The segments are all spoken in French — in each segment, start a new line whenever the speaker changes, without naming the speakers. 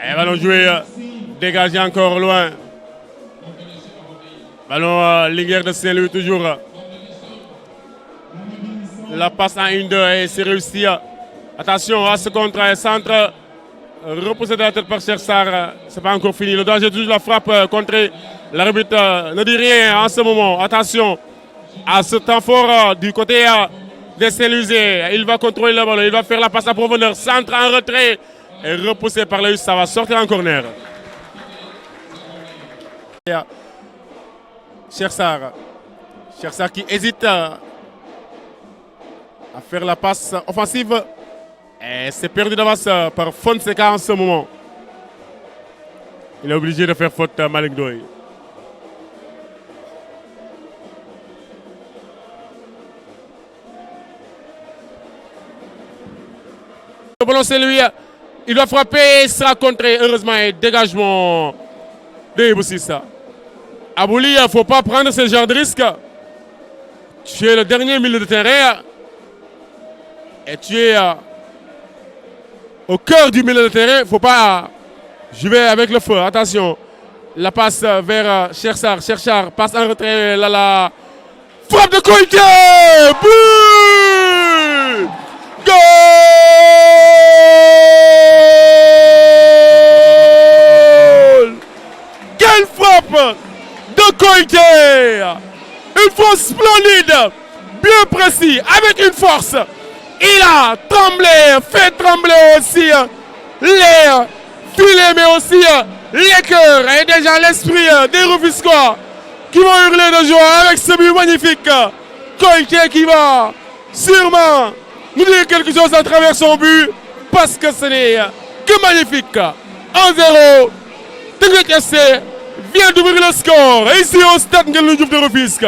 Et ballon joué, dégagé encore loin. Ballon Linguère de Saint-Louis toujours. La passe en 1-2 et c'est réussi. Attention à ce contre centre. Repoussé de la tête par Chersar. C'est pas encore fini. Le danger toujours la frappe contre l'arbitre. Ne dit rien en ce moment. Attention à ce temps fort du côté des Saint-Louisiens. Il va contrôler le ballon. Il va faire la passe à profondeur. Centre en retrait. Et repoussé par le ça va sortir en corner. Chersar qui hésite à faire la passe offensive. Et c'est perdu d'avance par Fonseca en ce moment. Il est obligé de faire faute Malick Ndoye. Le ballon c'est lui. Il doit frapper, il sera contré. Heureusement, et dégagement de Iboussissa. Abouli, il ne faut pas prendre ce genre de risque. Tu es le dernier milieu de terrain. Et tu es au cœur du milieu de terrain. Il ne faut pas jouer avec le feu. Attention. La passe vers Chersar. Chersar passe en retrait. La frappe de Koïté. But! Goal! Quelle frappe de Koïté! Une frappe splendide, bien précis, avec une force. Il a tremblé, fait trembler aussi les filets, mais aussi les cœurs et déjà l'esprit des Rufisquois qui vont hurler de joie avec ce but magnifique. Koïté qui va sûrement nous dire quelque chose à travers son but parce que ce n'est que magnifique. 1-0. Teungueth FC vient d'ouvrir le score et ici au stade Ngalandou Diouf de Rufisque.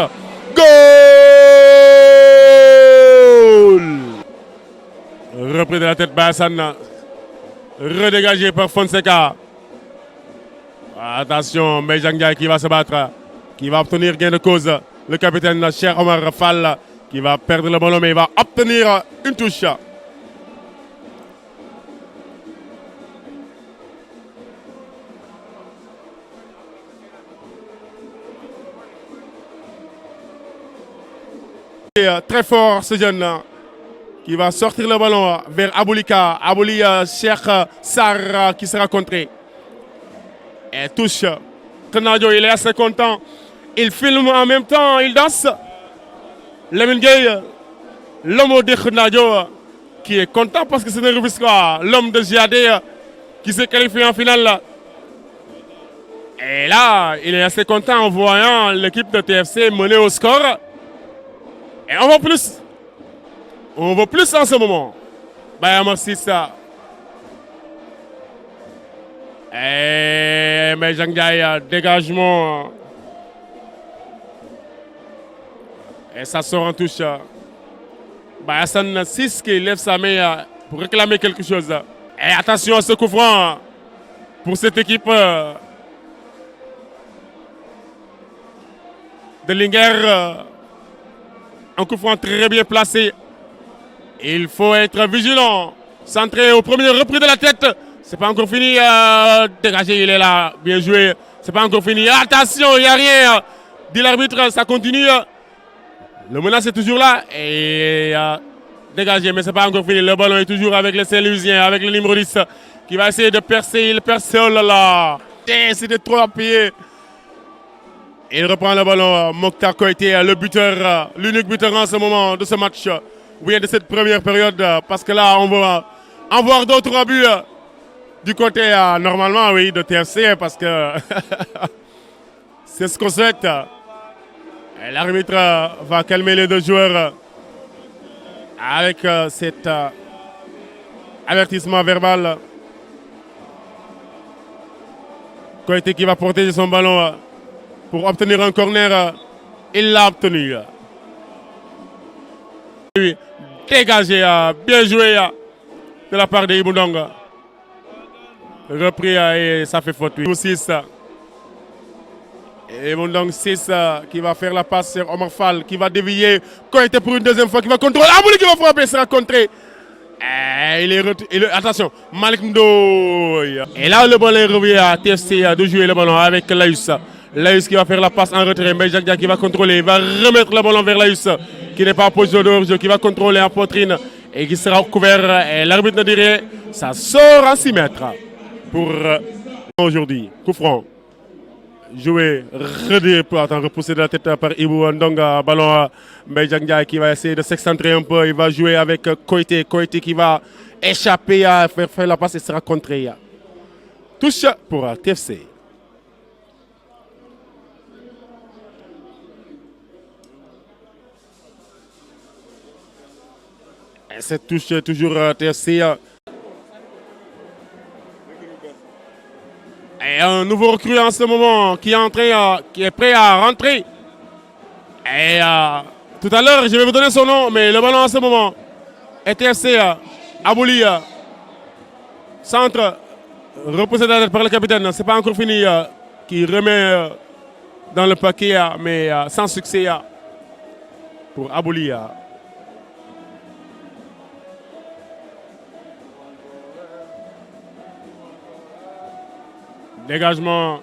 Goal! Repris de la tête par Hassan. Redégagé par Fonseca. Attention, Mejang Ndiaye qui va se battre, qui va obtenir gain de cause. Le capitaine Cheikh Omar Fall qui va perdre le ballon mais il va obtenir une touche. Très fort ce jeune qui va sortir le ballon vers Aboulika. Abouli Cheikh Sarr qui sera contré. Et touche. Kanadio, il est assez content. Il filme en même temps, il danse. Lamine Gueye, l'homme de Kanadio qui est content parce que c'est un Rufisquois, l'homme de GAD qui s'est qualifié en finale. Et là, il est assez content en voyant l'équipe de TFC mener au score. Et on veut plus. On veut plus en ce moment. Bayama Sissa. Et Mejang Ndiaye, dégagement. Et ça sort en touche. Hassan 6 qui lève sa main pour réclamer quelque chose. Et attention à ce coup franc pour cette équipe de Linguère. Un coup franc très bien placé. Il faut être vigilant. Centré au premier repris de la tête. C'est pas encore fini. Dégagé, il est là. Bien joué. C'est pas encore fini. Attention, il n'y a rien. Dit l'arbitre, ça continue. Le menace est toujours là. Et dégagé, mais c'est pas encore fini. Le ballon est toujours avec les Saint-Louisiens, avec le numéro 10 qui va essayer de percer. Il perce. Oh là là. C'était trop appuyé. Il reprend le ballon, Mokhtar Koïté, le buteur, l'unique buteur en ce moment de ce match, ou bien de cette première période, parce que là, on va en voir d'autres buts du côté, normalement, oui, de TFC, parce que c'est ce qu'on souhaite. L'arbitre va calmer les deux joueurs avec cet avertissement verbal. Koité qui va protéger son ballon pour obtenir un corner. Il l'a obtenu. Dégagé, bien joué de la part de Ibundong. Repris et ça fait faute. 6. Et Ibundong 6 qui va faire la passe sur Omar Fall qui va dévier. Koité pour une deuxième fois qui va contrôler. Abouli qui va frapper, sera contré. Attention, Malik Ndoye. Et là, le ballon revient à TFC de jouer le ballon avec Laïus. Laïus qui va faire la passe en retrait. Mbaye qui va contrôler. Il va remettre le ballon vers Laïus qui n'est pas en position de hors-jeu, qui va contrôler en poitrine et qui sera couvert. Et l'arbitre ne dirait ça sort en 6 mètres pour aujourd'hui. Coup franc. Joué, repoussé de la tête par Ibou Ndonga, ballon Mbaye qui va essayer de s'excentrer un peu, il va jouer avec Koité, Koité qui va échapper à faire la passe et sera contré. Touche pour TFC. Et cette touche toujours TFC. Et un nouveau recrue en ce moment qui est entré, qui est prêt à rentrer. Et tout à l'heure, je vais vous donner son nom, mais le ballon en ce moment est TFC Abouli. Centre, repoussé de la tête par le capitaine. C'est pas encore fini. Qui remet dans le paquet, mais sans succès pour Abouli. Dégagement.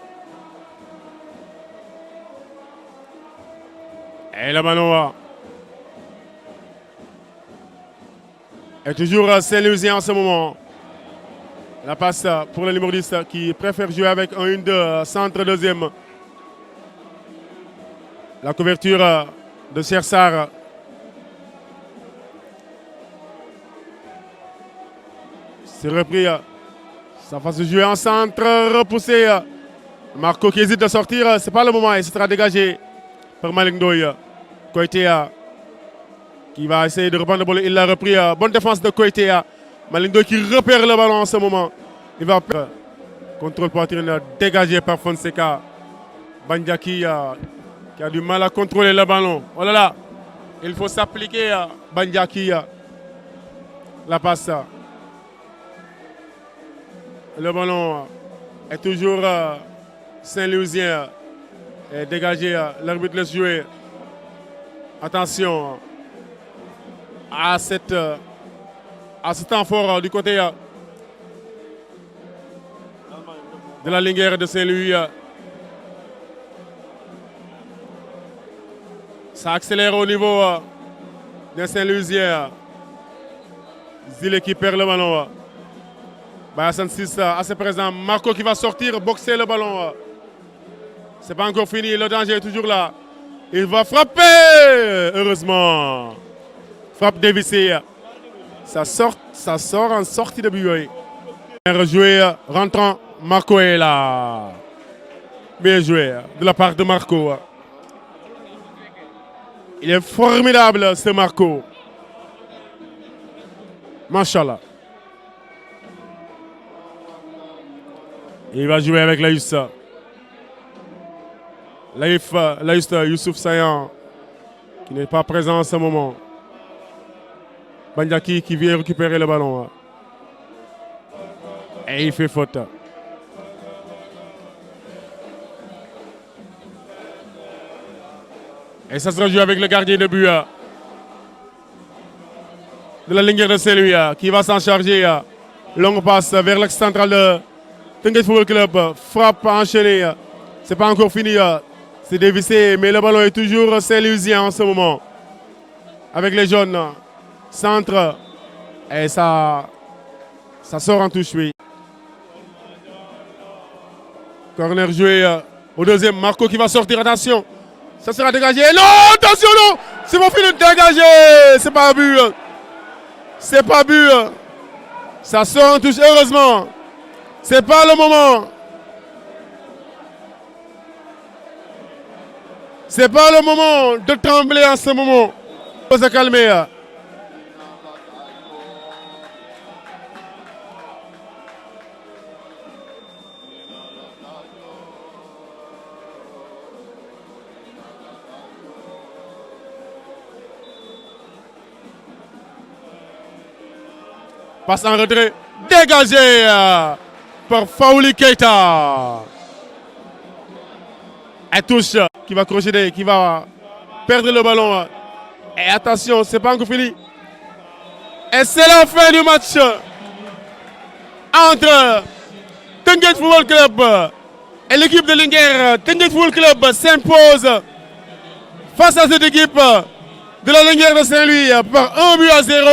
Et le ballon est toujours Saint-Louisien en ce moment. La passe pour le numéro 10 qui préfère jouer avec un 1-2, centre deuxième. La couverture de Chersar. C'est repris. Ça va se jouer en centre, repoussé. Marco qui hésite de sortir, c'est pas le moment, il sera dégagé par Malik Ndoye. Koité qui va essayer de reprendre le ballon, il l'a repris. Bonne défense de Koité. Malik Ndoye qui repère le ballon en ce moment. Il va perdre. Contrôle poitrine dégagé par Fonseca. Bandiaki qui a du mal à contrôler le ballon. Oh là là, il faut s'appliquer Bandiaki. La passe. Le ballon est toujours Saint-Louisien. Dégagé, l'arbitre laisse jouer. Attention à ce temps fort du côté de la ligne de Saint-Louis. Ça accélère au niveau de Saint-Louisien. Zile qui perd le ballon. Hassan 6 assez présent. Marco qui va sortir, boxer le ballon. C'est pas encore fini, le danger est toujours là. Il va frapper, heureusement. Frappe dévissée. Ça sort en sortie de but. Rejoué, rentrant, Marco est là. Bien joué de la part de Marco. Il est formidable ce Marco. Machallah. Il va jouer avec Laïus. Laïus Youssouf Sayan, qui n'est pas présent en ce moment. Bandiaki qui vient récupérer le ballon. Et il fait faute. Et ça sera joué avec le gardien de but de la ligne de Saint-Louis qui va s'en charger. Longue passe vers l'axe central de Teungueth Football Club. Frappe enchaînée. C'est pas encore fini. C'est dévissé, mais le ballon est toujours Saint-Louisien en ce moment. Avec les jaunes. Centre. Et ça sort en touche, oui. Corner joué au deuxième. Marco qui va sortir. Attention. Ça sera dégagé. Non, attention, non. C'est mon fini de dégager. C'est pas un but. C'est pas but. Ça sort en touche, heureusement. C'est pas le moment. C'est pas le moment de trembler en ce moment. Il faut se calmer. Passe en retrait. Dégagé par Faouli Keita. Elle touche. Qui va crocheter, qui va perdre le ballon. Et attention, c'est pas encore fini. Et c'est la fin du match entre Teungueth Football Club et l'équipe de Linguère. Teungueth Football Club s'impose face à cette équipe de la Linguère de Saint-Louis par 1 but à 0.